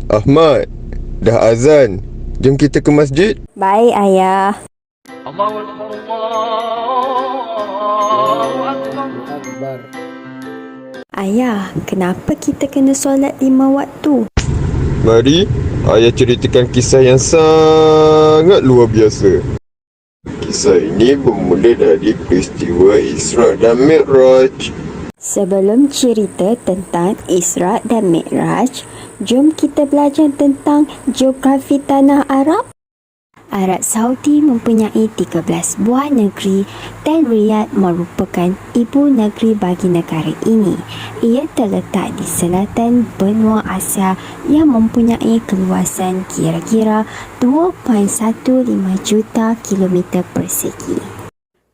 Ahmad, dah azan. Jom kita ke masjid. Baik, Ayah. Allahu Akbar, Allahu Akbar. Ayah, kenapa kita kena solat 5 waktu? Mari, ayah ceritakan kisah yang sangat luar biasa. Kisah ini bermula dari peristiwa Isra dan Mi'raj. Sebelum cerita tentang Isra dan Mi'raj, jom kita belajar tentang geografi tanah Arab. Arab Saudi mempunyai 13 buah negeri dan Riyadh merupakan ibu negeri bagi negara ini. Ia terletak di selatan benua Asia yang mempunyai keluasan kira-kira 2.15 juta kilometer persegi.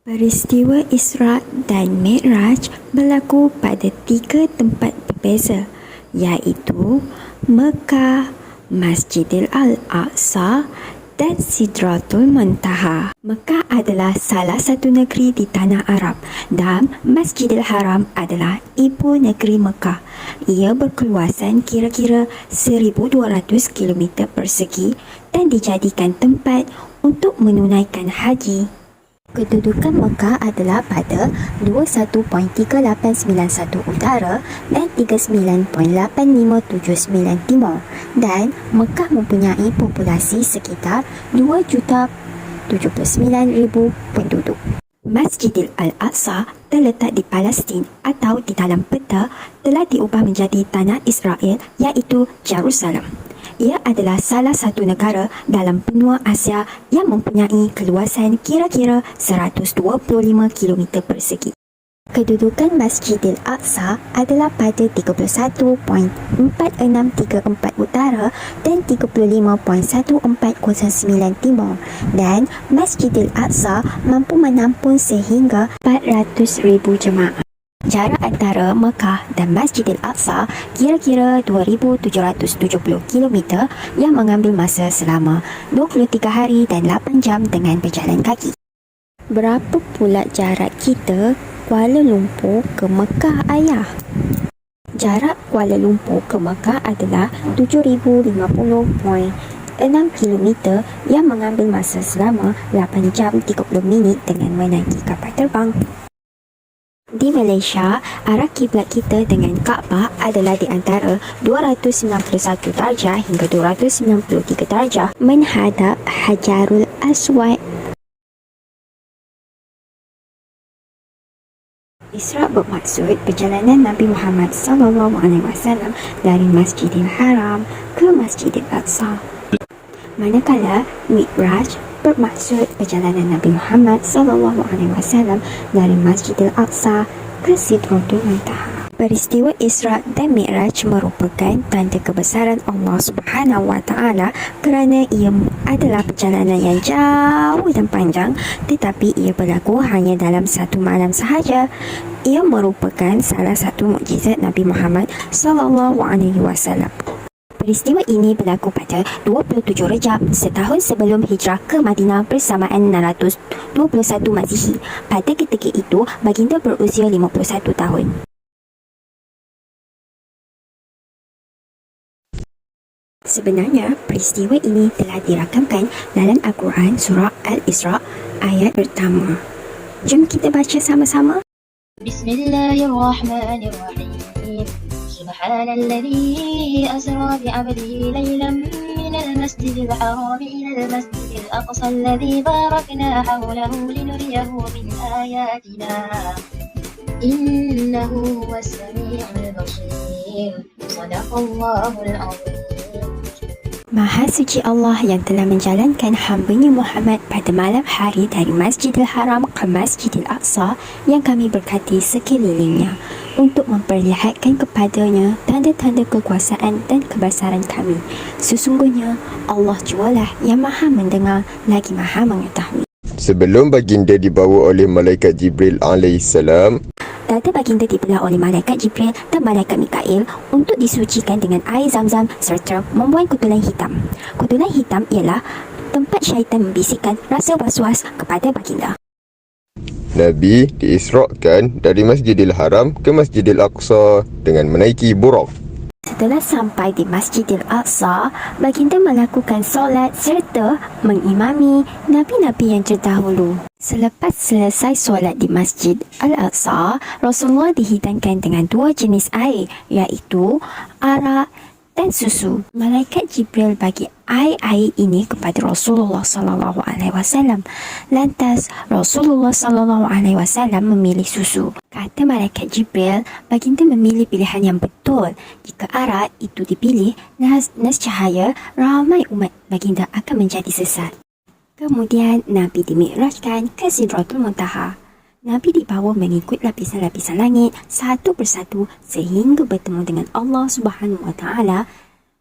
Peristiwa Isra dan Mi'raj berlaku pada 3 tempat berbeza, iaitu Mekah, Masjidil Al-Aqsa dan Sidratul Muntaha. Mekah adalah salah satu negeri di tanah Arab dan Masjidil Haram adalah ibu negeri Mekah. Ia berkeluasan kira-kira 1,200 km persegi dan dijadikan tempat untuk menunaikan haji. Kedudukan Mekah adalah pada 21.3891 utara dan 39.8579 timur, dan Mekah mempunyai populasi sekitar 2,079,000 penduduk. Masjidil Al-Aqsa terletak di Palestin atau di dalam peta telah diubah menjadi tanah Israel, iaitu Jerusalem. Ia adalah salah satu negara dalam benua Asia yang mempunyai keluasan kira-kira 125 km persegi. Kedudukan Masjidil Aqsa adalah pada 31.4634 utara dan 35.1409 timur, dan Masjidil Aqsa mampu menampung sehingga 400,000 jemaah. Jarak antara Mekah dan Masjidil Aqsa kira-kira 2,770 km yang mengambil masa selama 23 hari dan 8 jam dengan berjalan kaki. Berapa pula jarak kita Kuala Lumpur ke Mekah, Ayah? Jarak Kuala Lumpur ke Mekah adalah 7,050.6 km yang mengambil masa selama 8 jam 30 minit dengan menaiki kapal terbang. Di Malaysia, arah kiblat kita dengan Kaabah adalah di antara 291 darjah hingga 293 darjah menghadap Hajarul Aswad. Isra bermaksud perjalanan Nabi Muhammad SAW dari Masjidil Haram ke Masjidil Aqsa. Manakala Mi'raj bermaksud perjalanan Nabi Muhammad SAW dari Masjidil Aqsa ke Sidratul Muntaha. Peristiwa Isra dan Mi'raj merupakan tanda kebesaran Allah Subhanahu Wa Taala kerana ia adalah perjalanan yang jauh dan panjang, tetapi ia berlaku hanya dalam satu malam sahaja. Ia merupakan salah satu mukjizat Nabi Muhammad SAW. Peristiwa ini berlaku pada 27 Rejab setahun sebelum hijrah ke Madinah bersamaan 621 Masehi. Pada ketika itu, baginda berusia 51 tahun. Sebenarnya, peristiwa ini telah dirakamkan dalam Al-Quran surah Al-Isra ayat pertama. Jom kita baca sama-sama. Bismillahirrahmanirrahim. سبحان الذي أسرى بعبده ليلا من المسجد الحرام إلى المسجد الأقصى الذي باركنا حوله لنريه من آياتنا إنه هو السميع البصير صدق الله العظيم. Maha suci Allah yang telah menjalankan hamba-Nya Muhammad pada malam hari dari Masjidil Haram ke Masjidil Aqsa yang kami berkati sekelilingnya untuk memperlihatkan kepadanya tanda-tanda kekuasaan dan kebesaran kami. Sesungguhnya Allah jualah yang maha mendengar lagi maha mengetahui. Sebelum baginda dibawa oleh malaikat Jibril alaihissalam, Dada baginda dibelah oleh malaikat Jibril dan malaikat Mikail untuk disucikan dengan air zam-zam serta membuang kutulan hitam. Kutulan hitam ialah tempat syaitan membisikkan rasa was-was kepada baginda. Nabi diisrakan dari Masjidil Haram ke Masjidil Aqsa dengan menaiki buraq. Setelah sampai di Masjidil Aqsa, baginda melakukan solat serta mengimami Nabi-Nabi yang terdahulu. Selepas selesai solat di Masjid Al-Aqsa, Rasulullah dihidangkan dengan 2 jenis air, iaitu arak dan susu. Malaikat Jibril bagi air ini kepada Rasulullah sallallahu alaihi wasallam. Lantas Rasulullah sallallahu alaihi wasallam memilih susu. Kata malaikat Jibril, baginda memilih pilihan yang betul. Jika arak itu dipilih, nescaya ramai umat baginda akan menjadi sesat. Kemudian Nabi dimi'rajkan ke Sidratul Muntaha. Nabi dibawa mengikut lapisan-lapisan langit satu persatu sehingga bertemu dengan Allah Subhanahu Wa Taala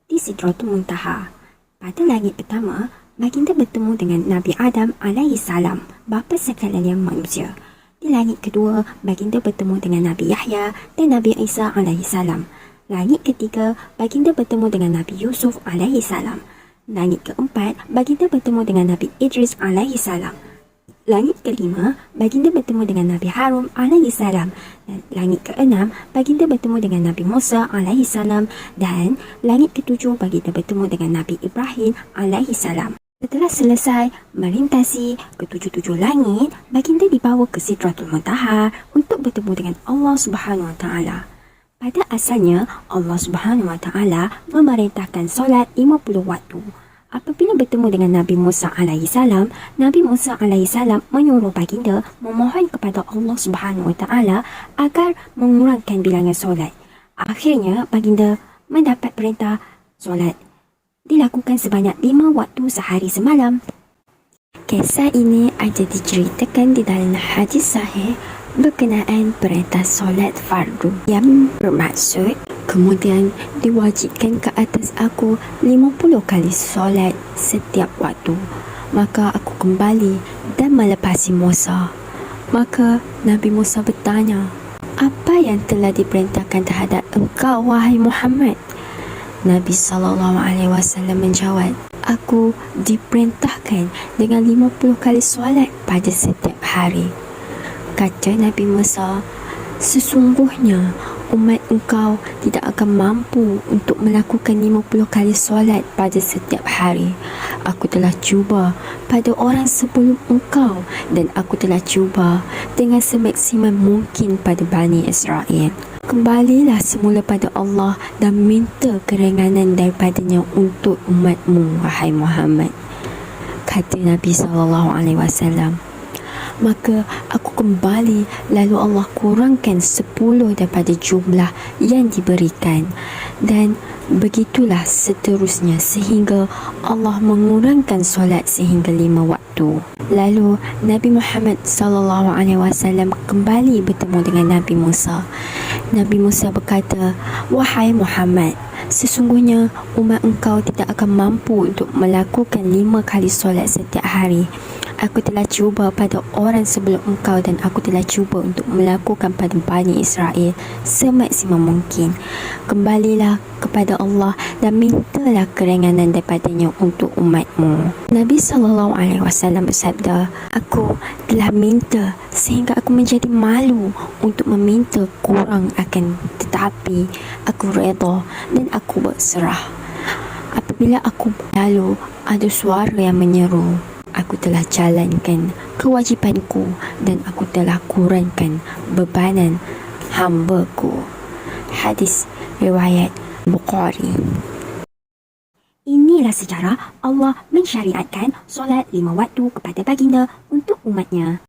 di Sidratul Muntaha. Pada langit pertama, baginda bertemu dengan Nabi Adam alaihi salam, bapa sekalian manusia. Di langit kedua, baginda bertemu dengan Nabi Yahya dan Nabi Isa alaihi salam. Langit ketiga, baginda bertemu dengan Nabi Yusuf alaihi salam. Langit keempat, baginda bertemu dengan Nabi Idris alaihi salam. Langit kelima, baginda bertemu dengan Nabi Harun alaihi salam. Dan langit keenam, baginda bertemu dengan Nabi Musa alaihi salam. Dan langit ketujuh, baginda bertemu dengan Nabi Ibrahim alaihi salam. Setelah selesai melintasi ketujuh-tujuh langit, baginda dibawa ke Sidratul Muntaha untuk bertemu dengan Allah Subhanahu Wa Taala. Pada asalnya, Allah Subhanahu Wa Taala memerintahkan solat 50 waktu. Apabila bertemu dengan Nabi Musa alaihi salam, Nabi Musa alaihi salam menyuruh baginda memohon kepada Allah Subhanahu Wa Taala agar mengurangkan bilangan solat. Akhirnya, baginda mendapat perintah solat dilakukan sebanyak 5 waktu sehari semalam. Kisah ini ada diceritakan di dalam hadis sahih berkenaan perintah solat fardu yang bermaksud kemudian diwajibkan ke atas aku 50 kali solat setiap waktu. Maka aku kembali dan melepasi Musa. Maka Nabi Musa bertanya, apa yang telah diperintahkan terhadap engkau, wahai Muhammad? Nabi SAW menjawab, aku diperintahkan dengan 50 kali solat pada setiap hari. Kata Nabi Musa, sesungguhnya umat engkau tidak akan mampu untuk melakukan 50 kali solat pada setiap hari. Aku telah cuba pada orang sebelum engkau dan aku telah cuba dengan semaksimal mungkin pada Bani Israel. Kembalilah semula pada Allah dan minta keringanan daripadanya untuk umatmu, wahai Muhammad. Kata Nabi SAW. Maka aku kembali, lalu Allah kurangkan 10 daripada jumlah yang diberikan. Dan begitulah seterusnya sehingga Allah mengurangkan solat sehingga 5 waktu. Lalu Nabi Muhammad SAW kembali bertemu dengan Nabi Musa. Nabi Musa berkata, wahai Muhammad, sesungguhnya umat engkau tidak akan mampu untuk melakukan 5 kali solat setiap hari. Aku telah cuba pada orang sebelum engkau dan aku telah cuba untuk melakukan pada Bani Israel semaksimal mungkin. Kembalilah kepada Allah dan mintalah keringanan daripadanya untuk umatmu. Nabi SAW bersabda, aku telah minta sehingga aku menjadi malu untuk meminta kurang akan tetapi aku redha dan aku berserah. Apabila aku lalu ada suara yang menyeru, aku telah jalankan kewajipanku dan aku telah kurangkan bebanan hamba-Ku. Hadis riwayat Bukhari. Inilah sejarah Allah mensyariatkan solat 5 waktu kepada baginda untuk umatnya.